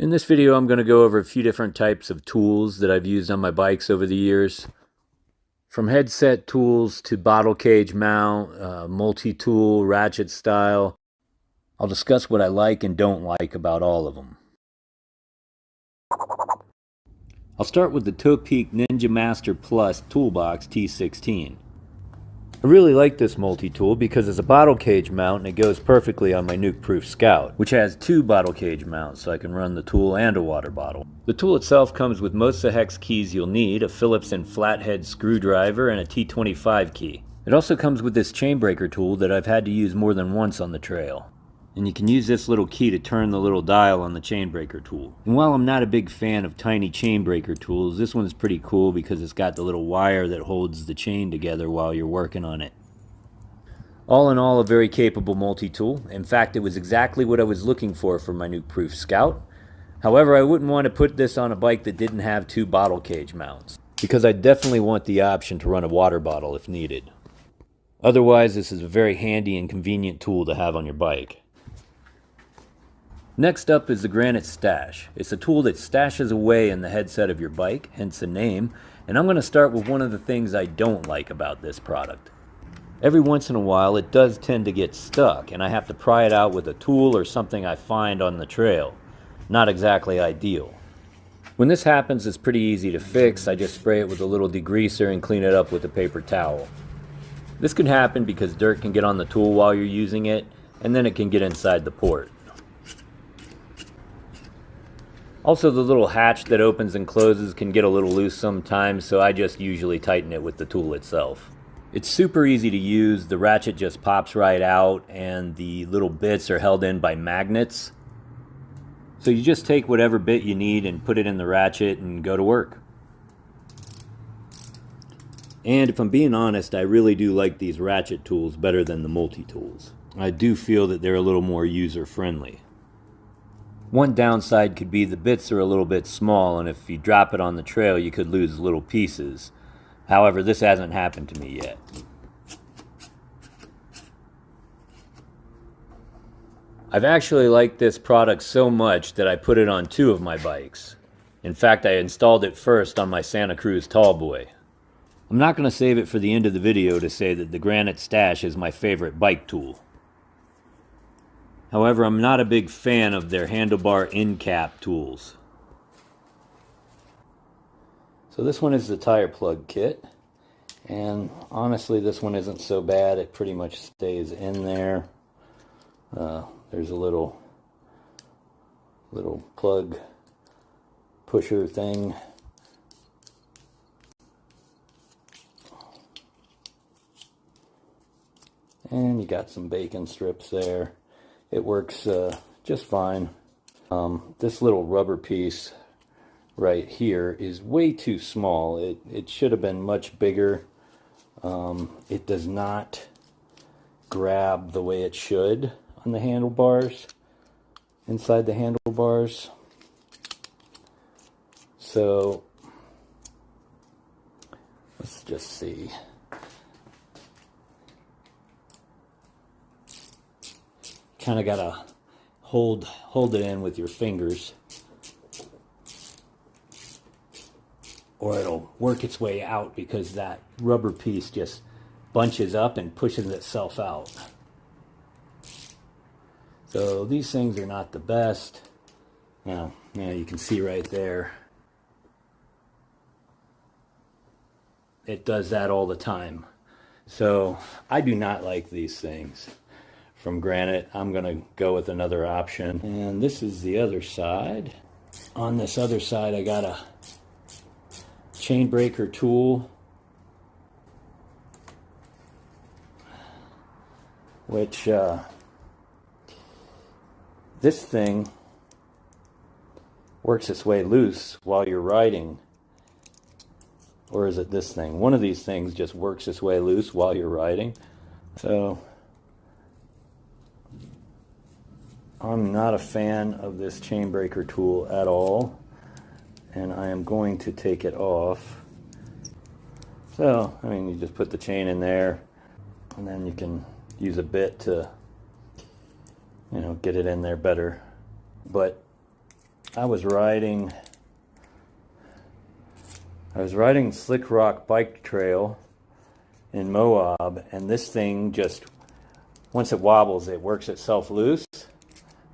In this video, I'm going to go over a few different types of tools that I've used on my bikes over the years. From headset tools to bottle cage mount, multi-tool, ratchet style. I'll discuss what I like and don't like about all of them. I'll start with the Topeak Ninja Master Plus Toolbox T16. I really like this multi-tool because it's a bottle cage mount and it goes perfectly on my nuke-proof Scout, which has two bottle cage mounts so I can run the tool and a water bottle. The tool itself comes with most of the hex keys you'll need, a Phillips and flathead screwdriver, and a T25 key. It also comes with this chain breaker tool that I've had to use more than once on the trail. And you can use this little key to turn the little dial on the chain breaker tool. And while I'm not a big fan of tiny chain breaker tools, this one's pretty cool because it's got the little wire that holds the chain together while you're working on it. All in all, a very capable multi-tool. In fact, it was exactly what I was looking for my nuke-proof Scout. However, I wouldn't want to put this on a bike that didn't have two bottle cage mounts, because I definitely want the option to run a water bottle if needed. Otherwise, this is a very handy and convenient tool to have on your bike. Next up is the Granite Stash. It's a tool that stashes away in the headset of your bike, hence the name, and I'm going to start with one of the things I don't like about this product. Every once in a while it does tend to get stuck, and I have to pry it out with a tool or something I find on the trail. Not exactly ideal. When this happens, it's pretty easy to fix. I just spray it with a little degreaser and clean it up with a paper towel. This can happen because dirt can get on the tool while you're using it, and then it can get inside the port. Also, the little hatch that opens and closes can get a little loose sometimes, so I just usually tighten it with the tool itself. It's super easy to use. The ratchet just pops right out and the little bits are held in by magnets. So you just take whatever bit you need and put it in the ratchet and go to work. And if I'm being honest, I really do like these ratchet tools better than the multi-tools. I do feel that they're a little more user-friendly. One downside could be the bits are a little bit small, and if you drop it on the trail you could lose little pieces. However, this hasn't happened to me yet. I've actually liked this product so much that I put it on two of my bikes. In fact, I installed it first on my Santa Cruz Tallboy. I'm not going to save it for the end of the video to say that the Granite Stash is my favorite bike tool. However, I'm not a big fan of their handlebar end cap tools. So this one is the tire plug kit, and honestly this one isn't so bad. It pretty much stays in there. There's a little plug pusher thing. And you got some bacon strips there. It works just fine. This little rubber piece right here is way too small. It should have been much bigger. It does not grab the way it should on the handlebars, inside the handlebars. So let's just see. Kind of gotta hold it in with your fingers, or it'll work its way out because that rubber piece just bunches up and pushes itself out. So these things are not the best. Now, you can see right there. It does that all the time. So I do not like these things. From Granite, I'm going to go with another option. And this is the other side. On this other side, I got a chain breaker tool, which this thing works its way loose while you're riding. Or is it this thing? One of these things just works its way loose while you're riding. So I'm not a fan of this chain breaker tool at all, and I am going to take it off. So, you just put the chain in there, and then you can use a bit to, get it in there better. But I was riding Slick Rock Bike Trail in Moab, and this thing just, once it wobbles, it works itself loose.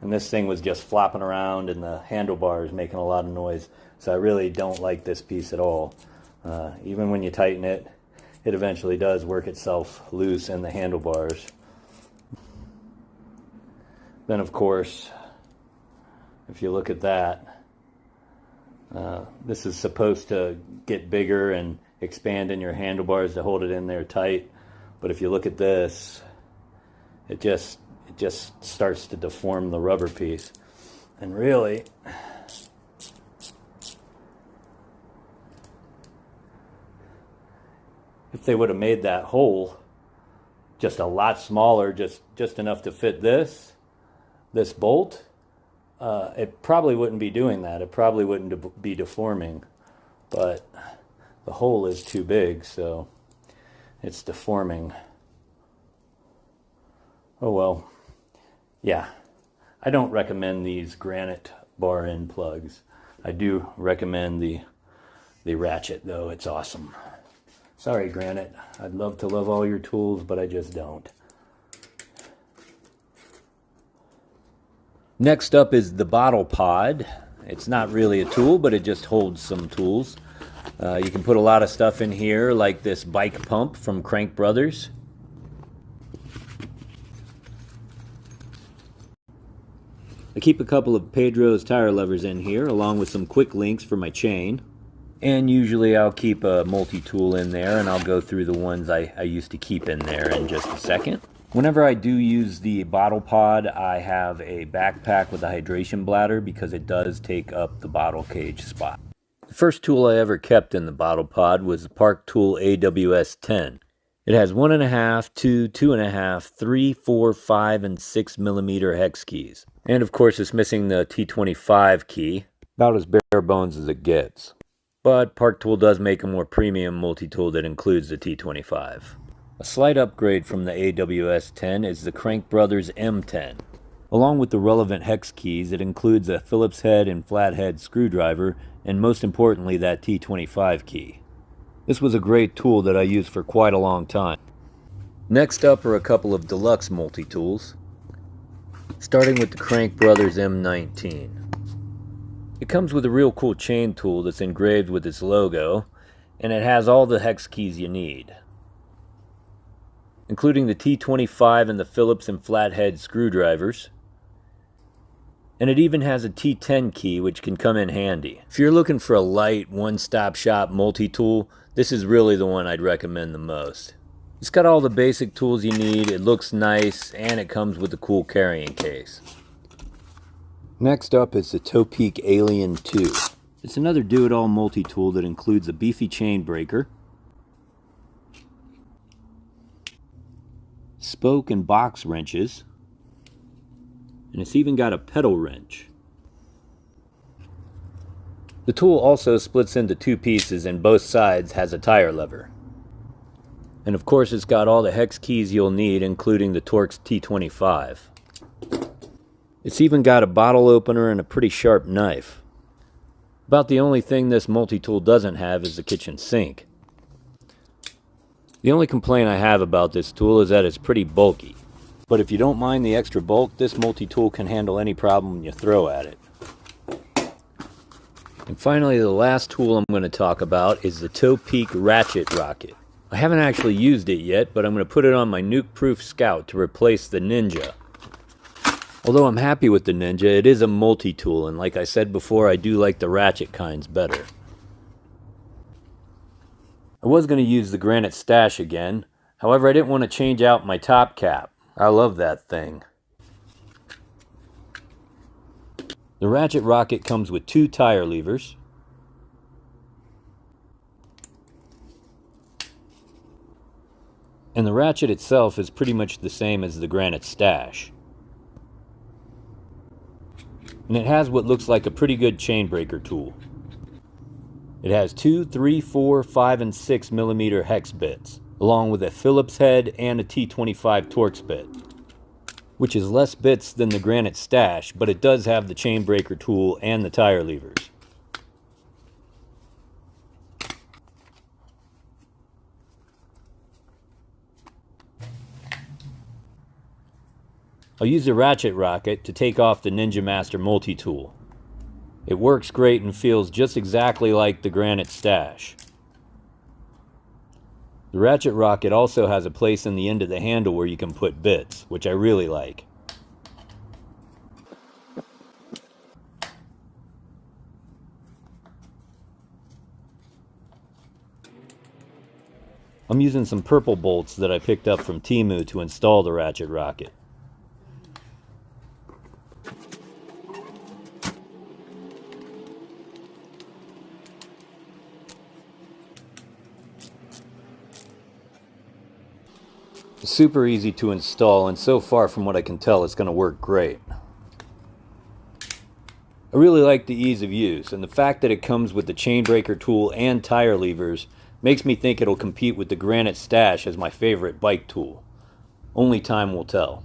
And this thing was just flopping around, and the handlebars making a lot of noise. So I really don't like this piece at all. Even when you tighten it, it eventually does work itself loose in the handlebars. Then, of course, if you look at that, this is supposed to get bigger and expand in your handlebars to hold it in there tight. But if you look at this, it just starts to deform the rubber piece. And really, if they would have made that hole just a lot smaller, just enough to fit this bolt, it probably wouldn't be doing that. It probably wouldn't be deforming, but the hole is too big, so it's deforming. Oh well. Yeah, I don't recommend these granite bar end plugs. I do recommend the ratchet, though. It's awesome. Sorry, Granite. I'd love to love all your tools, but I just don't. Next up is the bottle pod. It's not really a tool, but it just holds some tools. You can put a lot of stuff in here, like this bike pump from Crank Brothers. I keep a couple of Pedro's tire levers in here, along with some quick links for my chain. And usually I'll keep a multi-tool in there, and I'll go through the ones I used to keep in there in just a second. Whenever I do use the bottle pod, I have a backpack with a hydration bladder because it does take up the bottle cage spot. The first tool I ever kept in the bottle pod was the Park Tool AWS 10. It has 1.5, 2, 2.5, 3, 4, 5, and 6 millimeter hex keys. And of course it's missing the T25 key, about as bare bones as it gets. But Park Tool does make a more premium multi-tool that includes the T25. A slight upgrade from the AWS 10 is the Crank Brothers M10. Along with the relevant hex keys, it includes a Phillips head and flathead screwdriver, and most importantly that T25 key. This was a great tool that I used for quite a long time. Next up are a couple of deluxe multi-tools, starting with the Crank Brothers M19. It comes with a real cool chain tool that's engraved with its logo, and it has all the hex keys you need, including the T25 and the Phillips and flathead screwdrivers. And it even has a T10 key, which can come in handy. If you're looking for a light, one-stop shop multi-tool, this is really the one I'd recommend the most. It's got all the basic tools you need, it looks nice, and it comes with a cool carrying case. Next up is the Topeak Alien 2. It's another do-it-all multi-tool that includes a beefy chain breaker, spoke and box wrenches, and it's even got a pedal wrench. The tool also splits into two pieces, and both sides has a tire lever. And of course it's got all the hex keys you'll need, including the Torx T25. It's even got a bottle opener and a pretty sharp knife. About the only thing this multi-tool doesn't have is the kitchen sink. The only complaint I have about this tool is that it's pretty bulky. But if you don't mind the extra bulk, this multi-tool can handle any problem you throw at it. And finally, the last tool I'm going to talk about is the Topeak Ratchet Rocket. I haven't actually used it yet, but I'm going to put it on my nuke-proof Scout to replace the Ninja. Although I'm happy with the Ninja, it is a multi-tool, and like I said before, I do like the ratchet kinds better. I was going to use the granite stash again, however I didn't want to change out my top cap. I love that thing. The Ratchet Rocket comes with two tire levers, and the ratchet itself is pretty much the same as the granite stash. And it has what looks like a pretty good chain breaker tool. It has 2, 3, 4, 5, and 6 millimeter hex bits, along with a Phillips head and a T25 Torx bit. which is less bits than the Granite Stash, but it does have the chain breaker tool and the tire levers. I'll use the ratchet rocket to take off the Ninja Master multi-tool. It works great and feels just exactly like the Granite Stash. The ratchet rocket also has a place in the end of the handle where you can put bits, which I really like. I'm using some purple bolts that I picked up from Temu to install the ratchet rocket. It's super easy to install, and so far from what I can tell it's going to work great. I really like the ease of use, and the fact that it comes with the chain breaker tool and tire levers makes me think it'll compete with the Granite Stash as my favorite bike tool. Only time will tell.